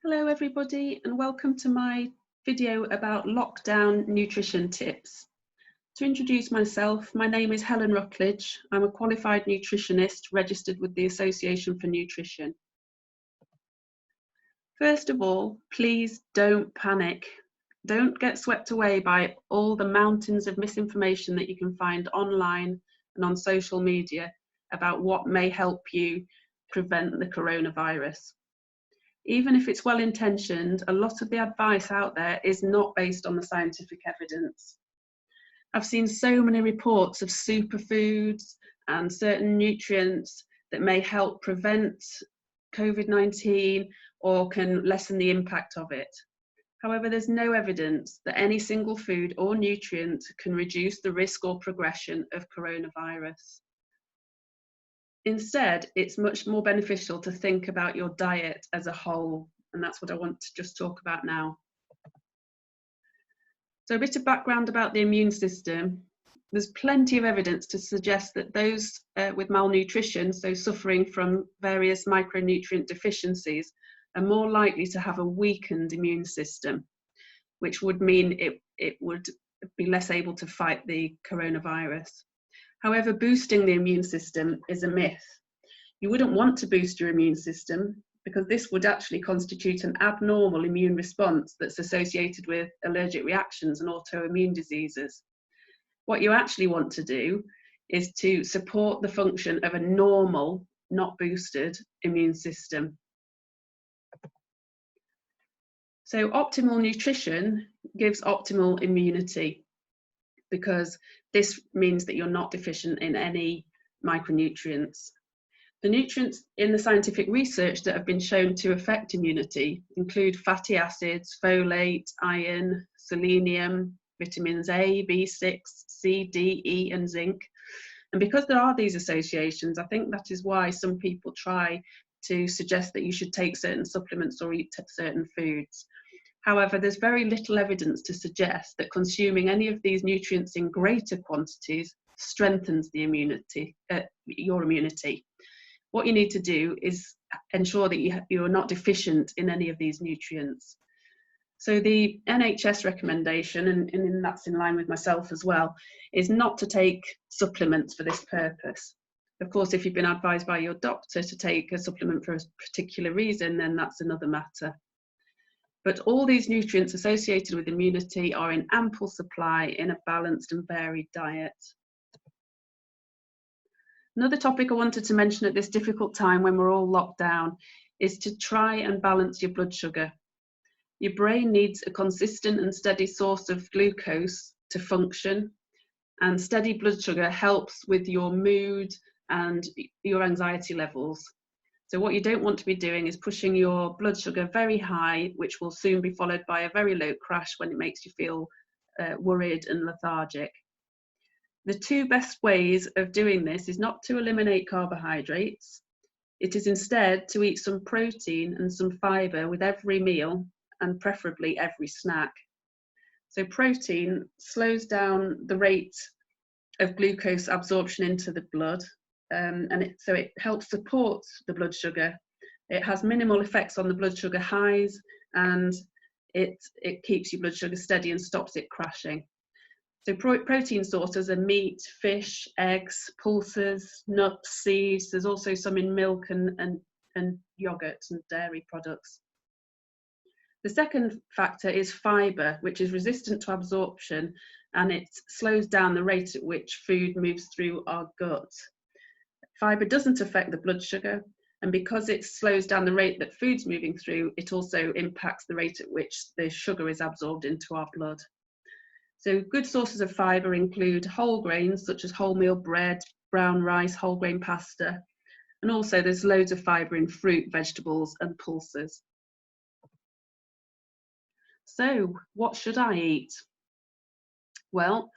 Hello everybody and welcome to my video about lockdown nutrition tips. To introduce myself, my name is Helen Ruckledge. I'm a qualified nutritionist registered with the Association for Nutrition. First of all, please don't panic. Don't get swept away by all the mountains of misinformation that you can find online and on social media about what may help you prevent the coronavirus. Even if it's well-intentioned, a lot of the advice out there is not based on the scientific evidence. I've seen so many reports of superfoods and certain nutrients that may help prevent COVID-19 or can lessen the impact of it. However, there's no evidence that any single food or nutrient can reduce the risk or progression of coronavirus. Instead, it's much more beneficial to think about your diet as a whole, and that's what I want to just talk about now. So a bit of background about the immune system. There's plenty of evidence to suggest that those with malnutrition, so suffering from various micronutrient deficiencies, are more likely to have a weakened immune system, which would mean it would be less able to fight the coronavirus. However, boosting the immune system is a myth. You wouldn't want to boost your immune system because this would actually constitute an abnormal immune response that's associated with allergic reactions and autoimmune diseases. What you actually want to do is to support the function of a normal, not boosted, immune system. So optimal nutrition gives optimal immunity, because this means that you're not deficient in any micronutrients. The nutrients in the scientific research that have been shown to affect immunity include fatty acids, folate, iron, selenium, vitamins A, B6, C, D, E, and zinc. And because there are these associations, I think that is why some people try to suggest that you should take certain supplements or eat certain foods. However, there's very little evidence to suggest that consuming any of these nutrients in greater quantities strengthens the immunity, your immunity. What you need to do is ensure that you're not deficient in any of these nutrients. So the NHS recommendation, and that's in line with myself as well, is not to take supplements for this purpose. Of course, if you've been advised by your doctor to take a supplement for a particular reason, then that's another matter. But all these nutrients associated with immunity are in ample supply in a balanced and varied diet. Another topic I wanted to mention at this difficult time when we're all locked down is to try and balance your blood sugar. Your brain needs a consistent and steady source of glucose to function, and steady blood sugar helps with your mood and your anxiety levels. So what you don't want to be doing is pushing your blood sugar very high, which will soon be followed by a very low crash when it makes you feel worried and lethargic. The two best ways of doing this is not to eliminate carbohydrates. It is instead to eat some protein and some fibre with every meal, and preferably every snack. So protein slows down the rate of glucose absorption into the blood, so it helps support the blood sugar. It has minimal effects on the blood sugar highs, and it keeps your blood sugar steady and stops it crashing. So protein sources are meat, fish, eggs, pulses, nuts, seeds. There's also some in milk and yogurt and dairy products. The second factor is fibre, which is resistant to absorption, and it slows down the rate at which food moves through our gut. Fibre doesn't affect the blood sugar, and because it slows down the rate that food's moving through, it also impacts the rate at which the sugar is absorbed into our blood. So good sources of fibre include whole grains such as wholemeal bread, brown rice, whole grain pasta, and also there's loads of fibre in fruit, vegetables, and pulses. So what should I eat? Well,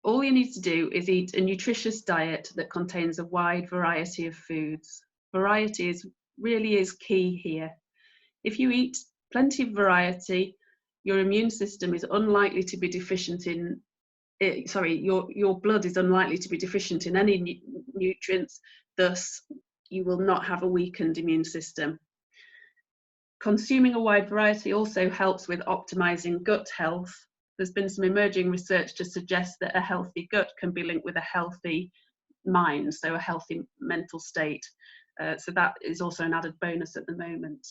all you need to do is eat a nutritious diet that contains a wide variety of foods. Variety really is key here. If you eat plenty of variety, your immune system is unlikely to be deficient in, your blood is unlikely to be deficient in any nutrients, thus you will not have a weakened immune system. Consuming a wide variety also helps with optimizing gut health. There's been some emerging research to suggest that a healthy gut can be linked with a healthy mind, so a healthy mental state. So that is also an added bonus at the moment.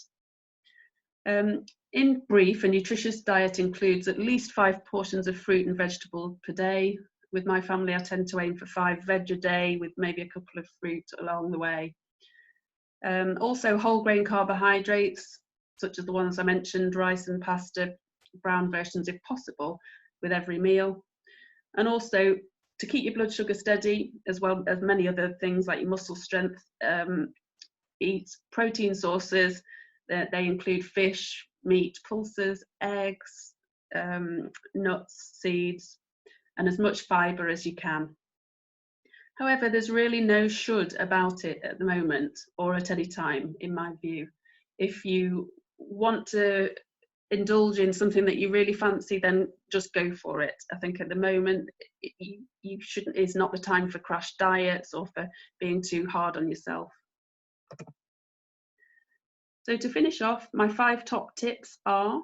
In brief, a nutritious diet includes at least 5 portions of fruit and vegetable per day. With my family, I tend to aim for 5 veg a day with maybe a couple of fruit along the way. Also whole grain carbohydrates, such as the ones I mentioned, rice and pasta, brown versions if possible, with every meal. And also to keep your blood sugar steady, as well as many other things like your muscle strength, eat protein sources. They include fish, meat, pulses, eggs, nuts, seeds, and as much fibre as you can. However, there's really no should about it at the moment or at any time, in my view. If you want to indulge in something that you really fancy, then just go for it. I think at the moment, you shouldn't, it's not the time for crash diets or for being too hard on yourself. So to finish off, my 5 top tips are: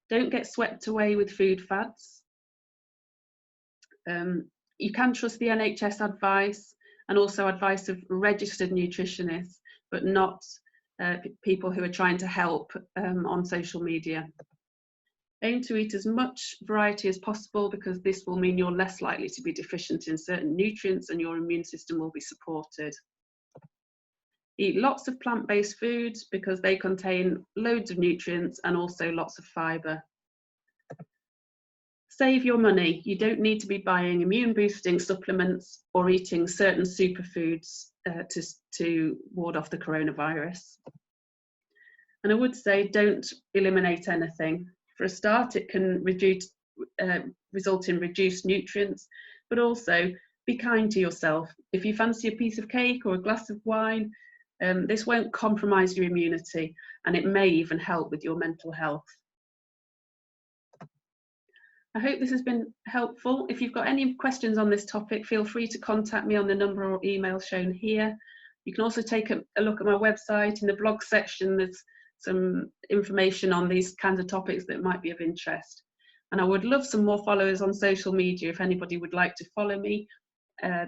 don't get swept away with food fads. You can trust the NHS advice and also advice of registered nutritionists, but not people who are trying to help on social media. Aim to eat as much variety as possible, because this will mean you're less likely to be deficient in certain nutrients and your immune system will be supported. Eat lots of plant-based foods because they contain loads of nutrients and also lots of fibre. Save your money. You don't need to be buying immune boosting supplements or eating certain superfoods to ward off the coronavirus. And I would say don't eliminate anything. For a start, it can result in reduced nutrients, but also be kind to yourself. If you fancy a piece of cake or a glass of wine, this won't compromise your immunity, and it may even help with your mental health. I hope this has been helpful. If you've got any questions on this topic, feel free to contact me on the number or email shown here. You can also take a look at my website. In the blog section, there's some information on these kinds of topics that might be of interest. And I would love some more followers on social media if anybody would like to follow me.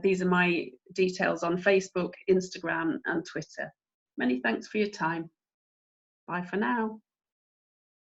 These are my details on Facebook, Instagram, and Twitter. Many thanks for your time. Bye for now.